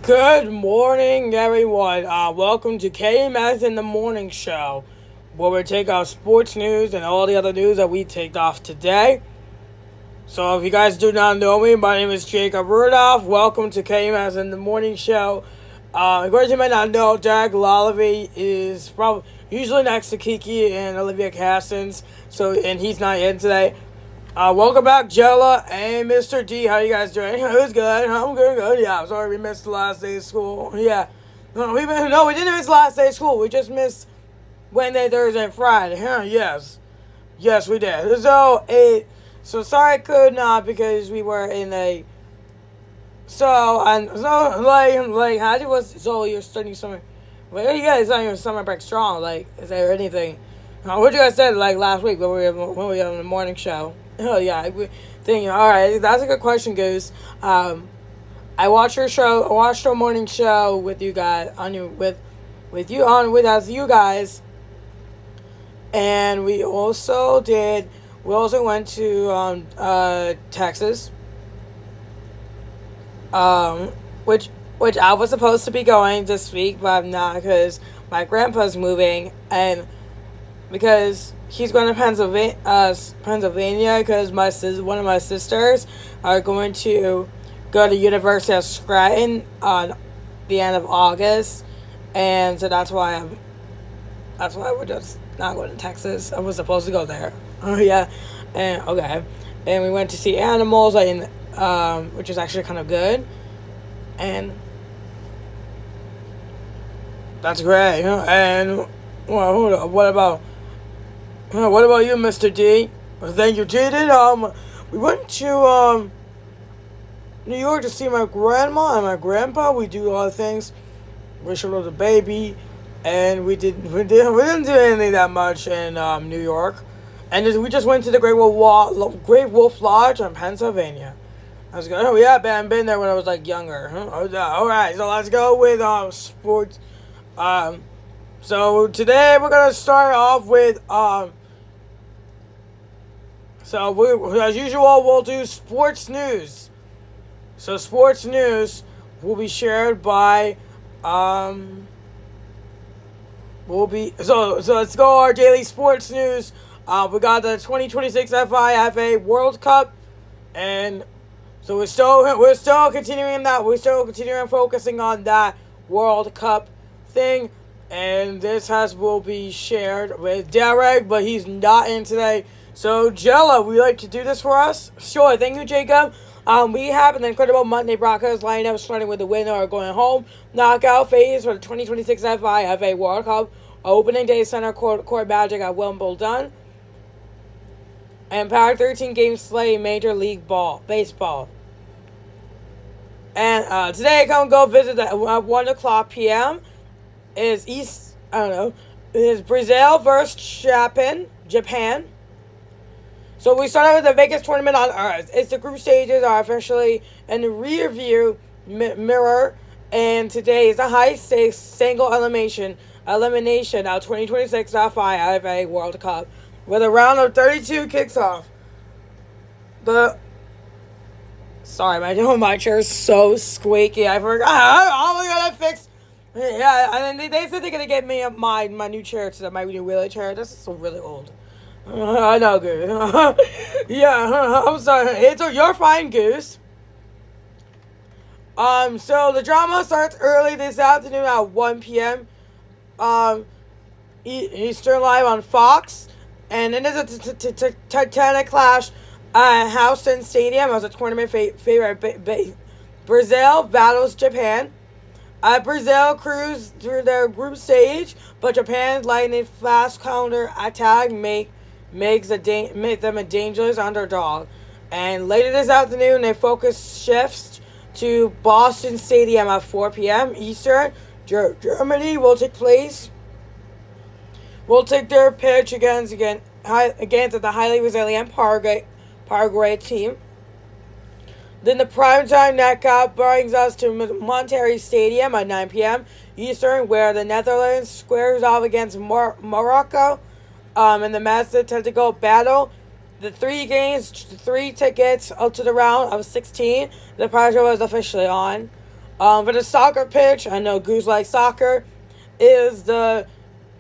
Good morning, everyone. Welcome to KMS in the Morning Show, where we take off sports news and all the other news that we take off today. So, if you guys do not know me, my name is Jacob Rudolph. Welcome to KMS in the Morning Show. Of course, you might not know, Jack Lollivy is probably usually next to Kiki and Olivia Cassins, and he's not in today. Welcome back, Jella and Mr. D. How you guys doing? Who's good? I'm good. Yeah, I'm sorry we missed the last day of school. Yeah. No, we didn't miss the last day of school. We just missed Wednesday, Thursday, and Friday. Huh? Yes. Yes, we did. So sorry I could not because we were in a... So you're starting summer... Well, you guys on your summer break strong. Is there anything... what you guys said, last week when we were on the morning show? Oh yeah, all right, that's a good question, Goose. I watched your show. I watched your morning show with you guys with you guys, and we also went to Texas, which I was supposed to be going this week, but I'm not because my grandpa's moving and because he's going to Pennsylvania because one of my sisters are going to go to University of Scranton on the end of August, and so that's why we're just not going to Texas. I was supposed to go there. Oh yeah, and okay, and we went to see animals, which is actually kind of good, and that's great. And well, what about you, Mr. D? Thank you, Jaden. We went to New York to see my grandma and my grandpa. We do a lot of things. We showed the baby, and we didn't do anything that much in New York, and we just went to the Great Wolf Lodge in Pennsylvania. I was going, oh yeah, I've been there when I was younger. All right, so let's go with sports. So today we're gonna start off with as usual, we'll do sports news. So sports news will be shared by so let's go our daily sports news. We got the 2026 FIFA World Cup, and so we're still continuing that. We're still continuing focusing on that World Cup thing, and will be shared with Derek, but he's not in today. So, Jella, would you like to do this for us? Sure, thank you, Jacob. We have an incredible Monday Broncos lineup starting with the winner or going home knockout phase for the 2026 FIFA World Cup opening day center court magic at Wimbledon. And packed 13 games slate Major League Baseball. And today, go visit at 1 o'clock p.m. is Brazil versus Japan. So we started with the biggest tournament on earth. The group stages are officially in the rear view mirror, and today is the high stakes single elimination of 2026 FIFA World Cup, with a round of 32 kicks off. Sorry, my chair is so squeaky. I forgot. I'm gonna fix. Yeah, and then they said they're gonna get me my new chair, my new wheelie chair. This is so really old. I know, Goose. Yeah, I'm sorry. You're fine, Goose. So the drama starts early this afternoon at 1 p.m. Eastern Live on Fox, and then there's a Titanic clash at Houston Stadium as a tournament favorite. Brazil battles Japan. Brazil cruised through their group stage, but Japan's lightning fast counter attack makes them a dangerous underdog. And later this afternoon, their focus shifts to Boston Stadium at 4 p.m. Eastern. Germany will take their pitch against the highly resilient Paraguay team. Then the primetime knockout brings us to Monterrey Stadium at 9 p.m. Eastern, where the Netherlands squares off against Morocco in the massive tactical battle. The three tickets up to the round of 16. The pressure was officially on. For the soccer pitch, I know Goose likes soccer, is the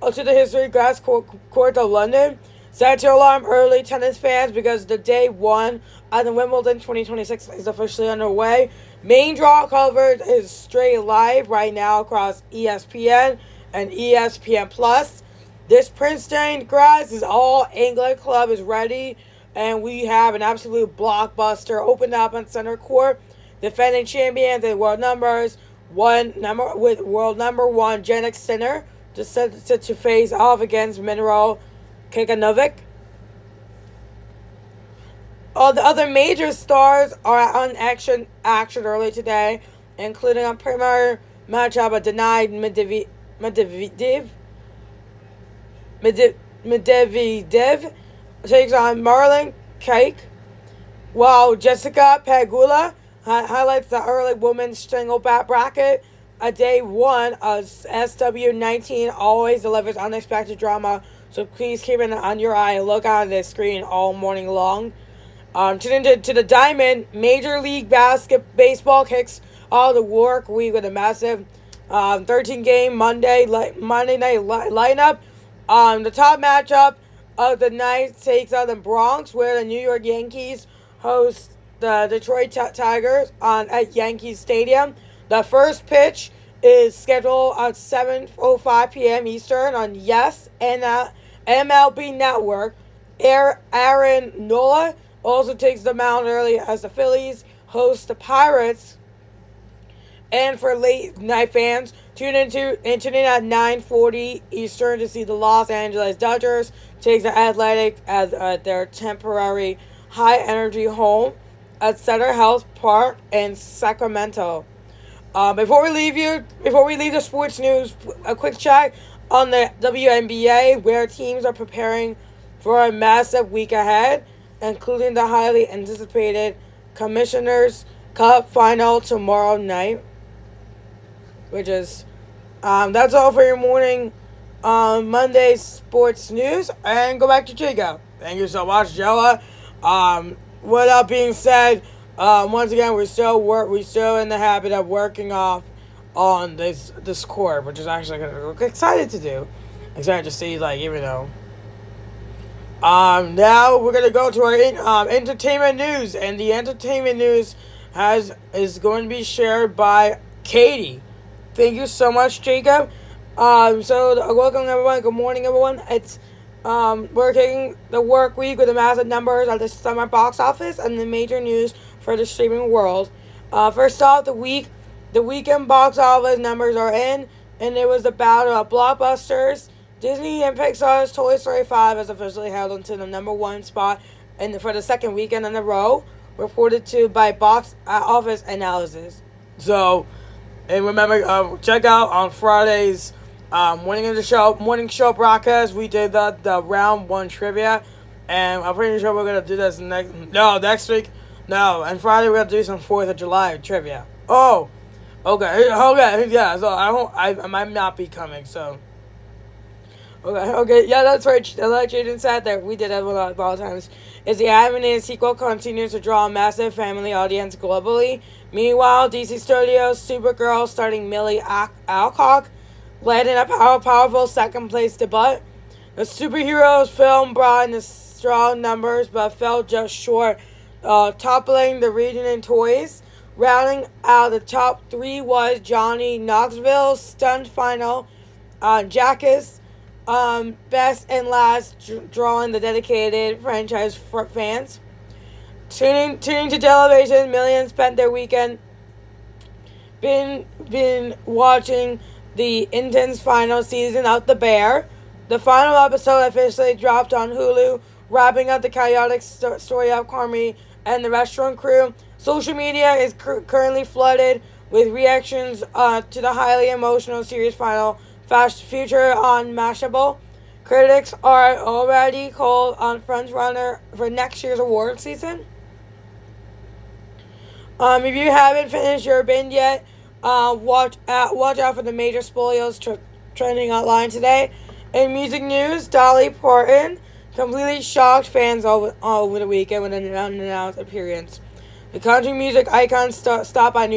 to the history grass court of London. Set your alarm early, tennis fans, because the day one at the Wimbledon 2026 is officially underway. Main draw coverage is straight live right now across ESPN and ESPN Plus. This Prince-stained grass is all England club is ready, and we have an absolute blockbuster opened up on center court. Defending champions and world number one Jannik Sinner to face off against Mineral Kekanovic. All the other major stars are on action early today, including a premier matchup of denied Medvedev takes on Marlon Cake, while Jessica Pegula highlights the early women's single bracket. A day one of SW19 always delivers unexpected drama, so please keep it on your eye and look on the screen all morning long. Tune into the Diamond. Major League Baseball kicks all the work week with a massive 13-game Monday night lineup. The top matchup of the night takes on the Bronx, where the New York Yankees host the Detroit Tigers at Yankee Stadium. The first pitch is scheduled at 7:05 p.m. Eastern on Yes and MLB Network. Aaron Nola also takes the mound early as the Phillies host the Pirates. And for late night fans, tune in at 9:40 Eastern to see the Los Angeles Dodgers take the Athletic at their temporary high-energy home at Center Health Park in Sacramento. Before we leave the sports news, a quick check on the WNBA, where teams are preparing for a massive week ahead, including the highly anticipated Commissioner's Cup final tomorrow night. Which is, that's all for your morning Monday sports news. And go back to Chico. Thank you so much, Joa. With that being said, once again, we're still in the habit of working off on this court, which is actually excited to do. Excited to see, now we're gonna go to our entertainment news, and the entertainment news is going to be shared by Katie. Thank you so much, Jacob. Welcome everyone. Good morning, everyone. It's we're taking the work week with the massive numbers at the summer box office and the major news for the streaming world. First off, the weekend box office numbers are in, and it was the battle of blockbusters. Disney and Pixar's Toy Story 5 has officially held onto the number one spot for the second weekend in a row, reported to by box office analysis. So, and remember, check out on Friday's morning show broadcast. We did the round one trivia, and I'm pretty sure we're gonna do this next week. No, and Friday we're gonna do some 4th of July trivia. Oh, okay, yeah. So I might not be coming. So okay, yeah, that's right. Like Jaden said, that we did that a lot of times. Is the animated sequel continues to draw a massive family audience globally. Meanwhile, DC Studios' Supergirl, starring Millie Alcock, landed a powerful second-place debut. The superheroes film brought in strong numbers, but fell just short, toppling the region in toys. Rounding out the top three was Johnny Knoxville's stunt final, Jackass, best and last, drawing the dedicated franchise fans. Tuning to television, millions spent their weekend been watching the intense final season of The Bear. The final episode officially dropped on Hulu, wrapping up the chaotic story of Carmi and the restaurant crew. Social media is currently flooded with reactions to the highly emotional series final, future on Mashable. Critics are already called on front runner for next year's award season. If you haven't finished your binge yet, watch out for the major spoilers trending online today. In music news, Dolly Parton completely shocked fans all over the weekend with an unannounced appearance. The country music icon stopped by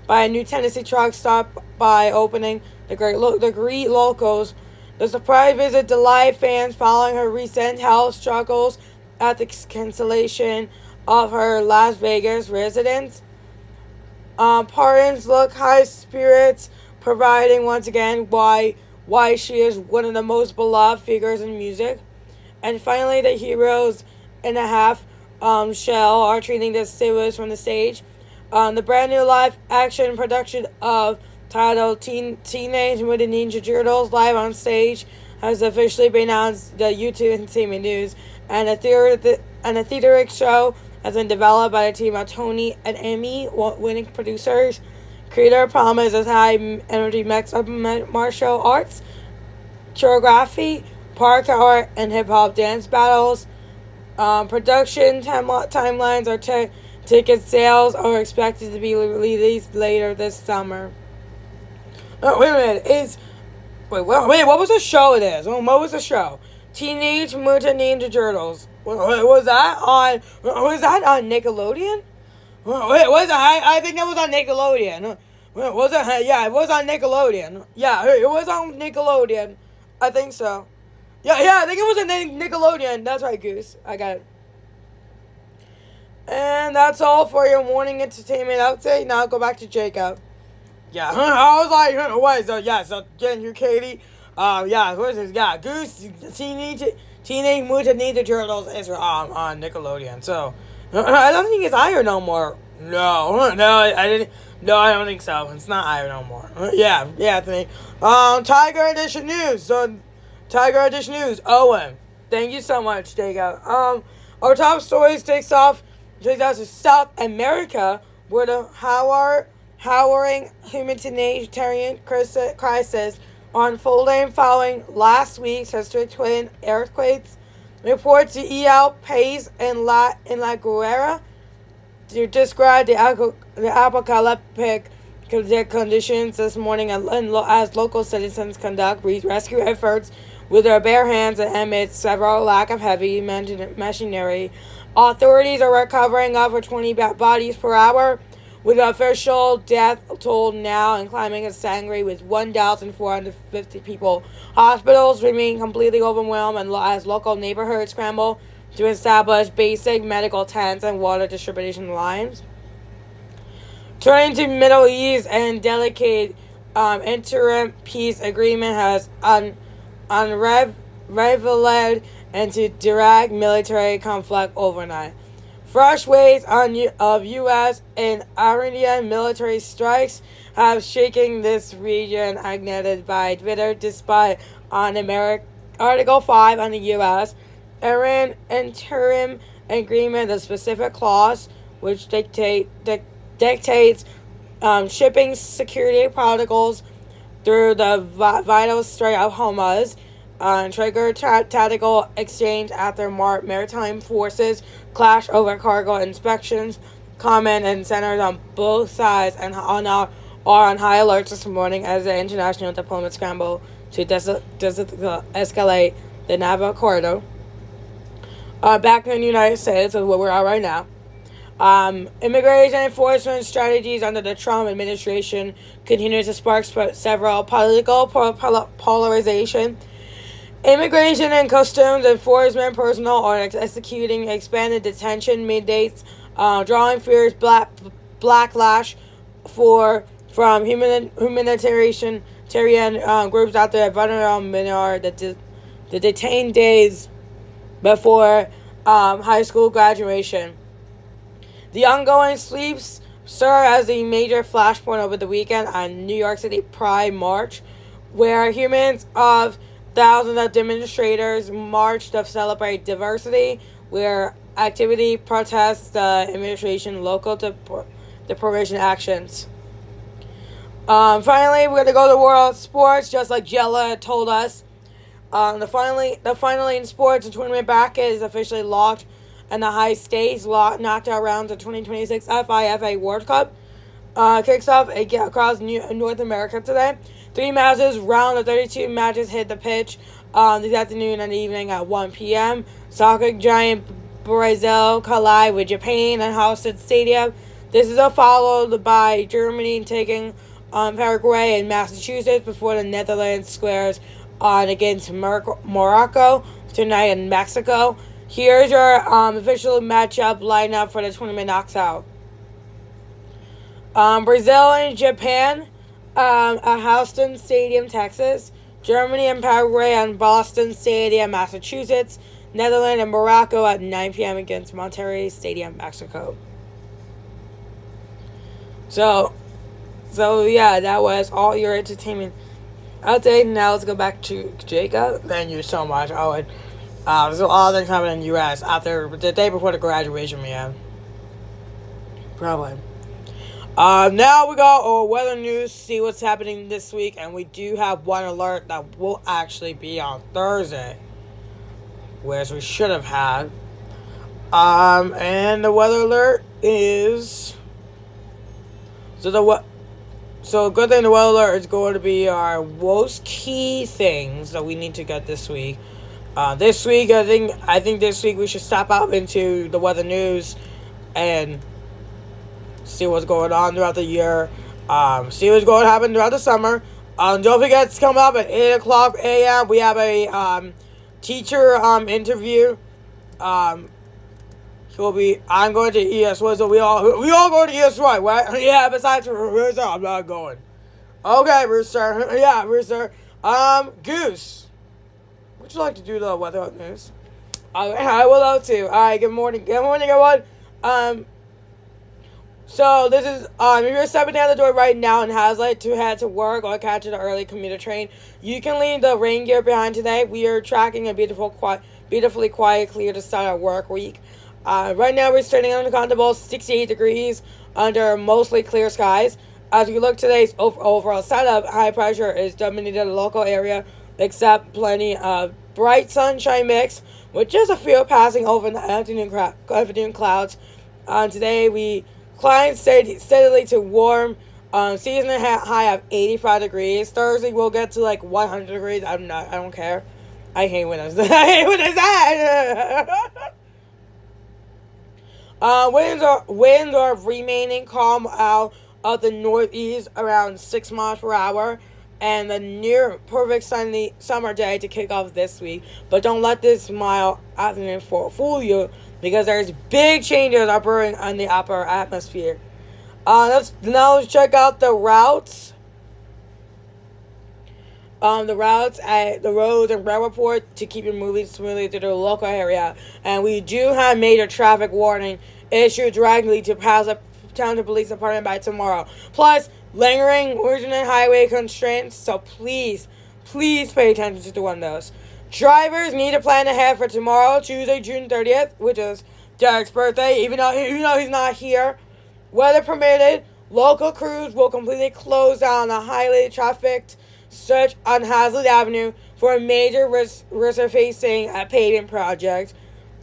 by a new Tennessee truck stop by opening the Great Locals. The surprise visit delighted fans following her recent health struggles at the cancellation of her Las Vegas residence. Pardons look high spirits, providing once again why she is one of the most beloved figures in music. And finally, the heroes and a half shell are treating the sailors from the stage. The brand new live action production of titled Teenage Mutant Ninja Turtles live on stage has officially been announced. The YouTube Entertainment News and a theatrical show has been developed by a team of Tony and Emmy winning producers. Creator promises high energy mix of martial arts, choreography, parkour, and hip hop dance battles. Production timelines are ticket sales are expected to be released later this summer. Oh, wait a minute. What was the show it is? What was the show? Teenage Mutant Ninja Turtles. Was that on Nickelodeon? Was it? I think that was on Nickelodeon. Was it? Yeah, it was on Nickelodeon. Yeah, it was on Nickelodeon. I think so. Yeah, I think it was on Nickelodeon. That's right, Goose. I got it. And that's all for your morning entertainment update. Now go back to Jacob. Yeah, I was like, wait, so again, you Katie. Who's this? Yeah, Goose, Teenage Mutant Ninja Turtles is on Nickelodeon. So, I don't think it's Iron no more. No, I didn't. No, I don't think so. It's not Iron no more. Yeah, Anthony. Tiger Edition News. So, Tiger Edition News. Owen, thank you so much, Jacob. Our top stories takes us to South America, where the harrowing humanitarian crisis unfolding following last week's historic twin earthquakes. Reports to EL País in La Guerra to describe the apocalyptic conditions this morning as local citizens conduct rescue efforts with their bare hands amidst several lack of heavy machinery. Authorities are recovering over 20 bodies per hour, with the official death toll now climbing a staggering with 1,450 people. Hospitals remain completely overwhelmed as local neighborhoods scramble to establish basic medical tents and water distribution lines. Turning to Middle East, and delicate interim peace agreement has unraveled into direct military conflict overnight. Fresh waves of U.S. and Iranian military strikes have shaken this region, ignited by Twitter, despite on Article 5 on the U.S. Iran interim agreement, the specific clause which dictates shipping security protocols through the vital Strait of Hormuz. Triggered tactical exchange after maritime forces clash over cargo inspections. Comment and centers on both sides and are on high alert this morning as the international diplomats scramble to escalate the naval corridor. Back in the United States is where we're at right now. Immigration enforcement strategies under the Trump administration continue to spark several political polarization. Immigration and Customs Enforcement personnel are executing expanded detention mandates, drawing fierce backlash from humanitarian groups out there. Vulnerable minor the detained days before high school graduation. The ongoing sweeps serve as a major flashpoint over the weekend on New York City Pride March, where thousands of demonstrators marched to celebrate diversity, where activity protests the administration local deprivation actions. Finally, we're going to go to world sports, just like Jella told us. The finally in sports, the tournament bracket is officially locked, and the high stakes knockout rounds of 2026 FIFA World Cup kicks off across North America today. 3 matches, round of 32 matches hit the pitch this afternoon and evening at 1 p.m. Soccer giant Brazil collide with Japan and hosted stadium This is followed by Germany taking on Paraguay and Massachusetts before the Netherlands squares on against Morocco tonight in Mexico. Here's your official matchup lineup for the tournament knockout. Brazil and Japan at Houston Stadium, Texas. Germany and Paraguay at Boston Stadium, Massachusetts. Netherlands and Morocco at 9 p.m. against Monterrey Stadium, Mexico. So yeah, that was all your entertainment update. Now let's go back to Jacob. Thank you so much, Owen. So all things happening in the U.S. after the day before the graduation, man. Probably. Now we got our weather news, see what's happening this week, and we do have one alert that will actually be on Thursday, whereas we should have had. And the weather alert is So a good thing the weather alert is going to be our most key things that we need to get this week. This week, I think this week we should step out into the weather news and see what's going on throughout the year. See what's going to happen throughout the summer. Don't forget to come up at 8 o'clock a.m. We have a teacher interview. I'm going to ESY, so we all go to ESY, right? Yeah, besides Rooster, I'm not going. Okay, Rooster. Yeah, Rooster. Goose, would you like to do the weather news? I would love to. Alright, good morning. Good morning, everyone. So this is, if you're stepping down the door right now and has to head to work or catch an early commuter train, you can leave the rain gear behind today. We are tracking a beautifully quiet, clear to start our work week. Right now we're standing on a comfortable 68 degrees under mostly clear skies. As we look today's overall setup, high pressure is dominating the local area, except plenty of bright sunshine mix with just a few passing over the afternoon clouds. Today we climb steadily to warm seasonal high of 85 degrees. Thursday we'll get to like 100 degrees. I don't care. I hate when it's that. Winds are remaining calm out of the northeast around 6 miles per hour, and a near perfect sunny summer day to kick off this week. But don't let this mild afternoon fool you, because there's big changes occurring on the upper atmosphere. Let's check out the routes. The routes at the roads and rail report to keep you moving smoothly through the local area. And we do have major traffic warning issued directly to Plaza Town Police Department by tomorrow. Plus, lingering urgent highway constraints, so please pay attention to one of those. Drivers need to plan ahead for tomorrow, Tuesday, June 30th, which is Derek's birthday, even though he's not here. Weather permitted, local crews will completely close down the highly trafficked stretch on Hazlitt Avenue for a major resurfacing paving project.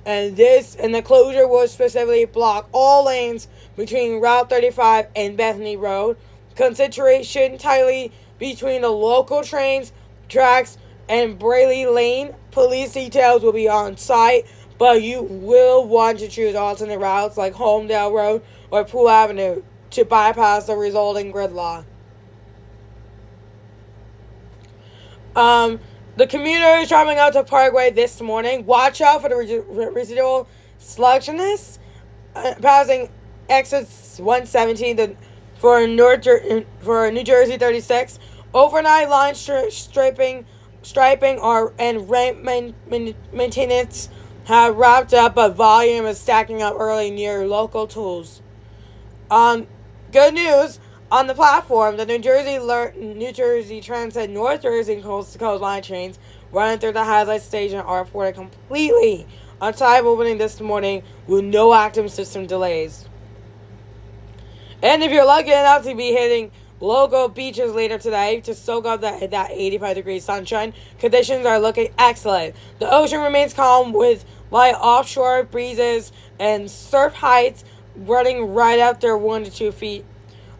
And the closure will specifically block all lanes between Route 35 and Bethany Road. Concentration tightly between the local trains, tracks, and Brayley Lane. Police details will be on site, but you will want to choose alternate routes like Homedale Road or Poole Avenue to bypass the resulting gridlock. The commuter is traveling out to Paraguay this morning. Watch out for the residual sluggishness passing exit 117 for New Jersey 36. Overnight line striping and ramp maintenance have wrapped up, but volume is stacking up early near local tools. Good news. On the platform, the New Jersey Transit North Jersey Coast to Coast line trains running through the Hazlitt Station are reported completely on time opening this morning with no active system delays. And if you're lucky enough to be hitting local beaches later today to soak up that 85 degree sunshine, conditions are looking excellent. The ocean remains calm with light offshore breezes and surf heights running right up to 1 to 2 feet.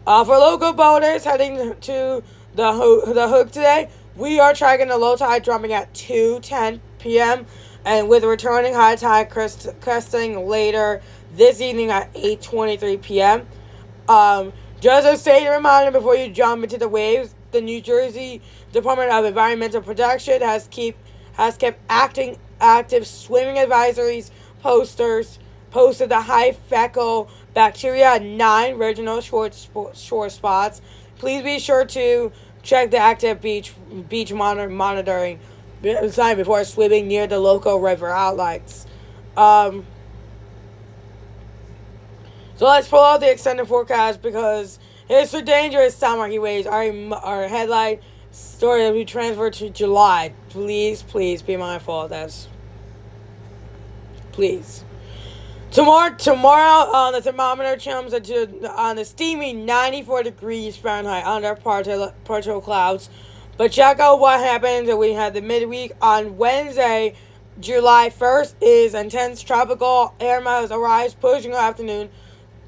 For local boaters heading to the Hook today, we are tracking the low tide dropping at 2:10 p.m. and with returning high tide cresting later this evening at 8:23 p.m. Just a safety reminder before you jump into the waves, the New Jersey Department of Environmental Protection has kept active swimming advisories posted the high fecal bacteria at 9 regional shore spots. Please be sure to check the active beach monitoring sign before swimming near the local river outlets. So let's pull out the extended forecast because it's for dangerous summer heat waves. Our headline story will be transferred to July. Please be mindful of this. Please. Tomorrow, the thermometer chills on the steamy 94 degrees Fahrenheit under partial clouds. But check out what happens. We had the midweek on Wednesday, July 1st, is intense tropical air miles arise, pushing the afternoon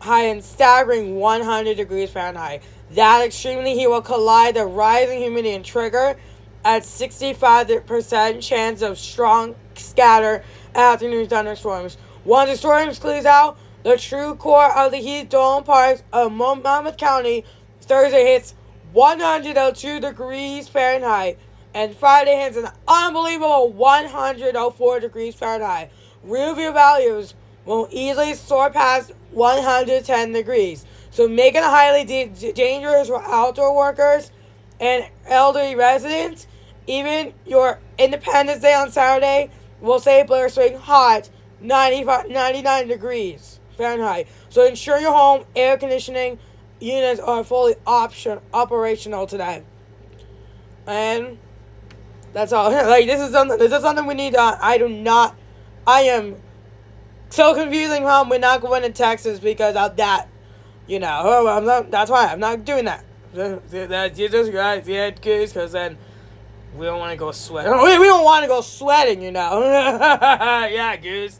high and staggering 100 degrees Fahrenheit. That extremely heat will collide the rising humidity and trigger at 65% chance of strong scatter afternoon thunderstorms. Once the storms clears out, the true core of the heat dome parts of Monmouth County Thursday hits 102 degrees Fahrenheit, and Friday hits an unbelievable 104 degrees Fahrenheit. Real view values will easily soar past 110 degrees. So make it highly dangerous for outdoor workers and elderly residents. Even your Independence Day on Saturday will say blistering hot 99 degrees Fahrenheit. So ensure your home air conditioning units are fully operational today. And that's all. Like this is something we need. I am so confusing how we're not going to Texas because of that. That's why I'm not doing that. That's Jesus Christ, yeah, Goose, because then we don't want to go sweating. We don't want to go sweating, Yeah, Goose.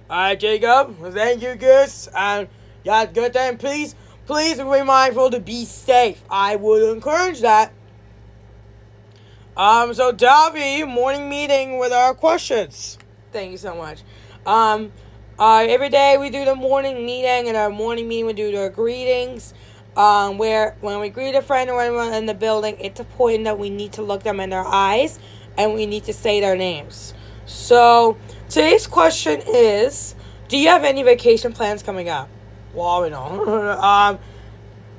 Alright, Jacob. Thank you, Goose. And yeah, good thing. Please be mindful to be safe. I would encourage that. So Davy, morning meeting with our questions. Thank you so much. Every day we do the morning meeting, and our morning meeting we do the greetings. Where when we greet a friend or anyone in the building, it's important that we need to look them in their eyes and we need to say their names. So today's question is, do you have any vacation plans coming up? Well, we don't. I'm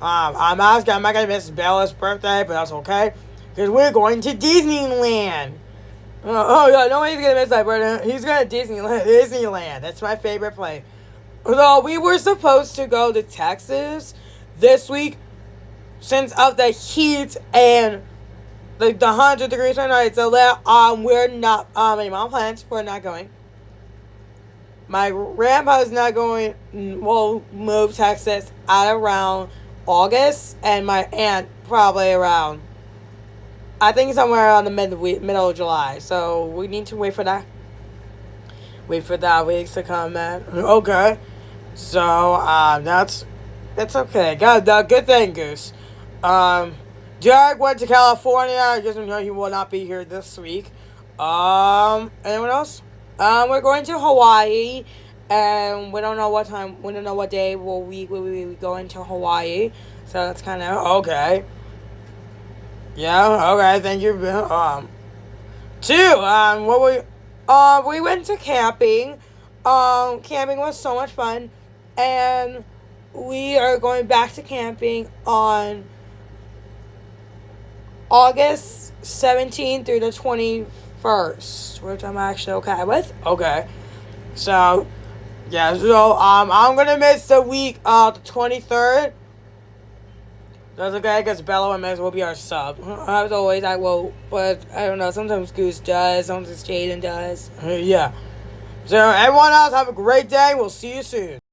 asking, I'm not gonna miss Bella's birthday, but that's okay, because we're going to Disneyland. Yeah, nobody's gonna miss that birthday. He's going to Disneyland. That's my favorite place. So we were supposed to go to Texas this week, since of the heat and the 100 degrees Fahrenheit. So we're not. My mom plans. We're not going. My grandpa's not going. We'll move to Texas at around August, and my aunt probably around, I think, somewhere around the middle of July. So we need to wait for that. Wait for that weeks to come, man. Okay. So that's okay. Good thing, Goose. Jack went to California. I just know he will not be here this week. Anyone else? We're going to Hawaii, and we don't know what time. We don't know what day will we going to Hawaii. So that's kind of okay. Yeah. Okay. Thank you. We went to camping. Camping was so much fun, and we are going back to camping on August 17th through the 21st, which I'm actually okay with. Okay. So, yeah, I'm going to miss the week of the 23rd. That's okay, because Bella and Miz will be our sub. As always, I will, but I don't know, sometimes Goose does, sometimes Jaden does. Yeah. So, everyone else, have a great day. We'll see you soon.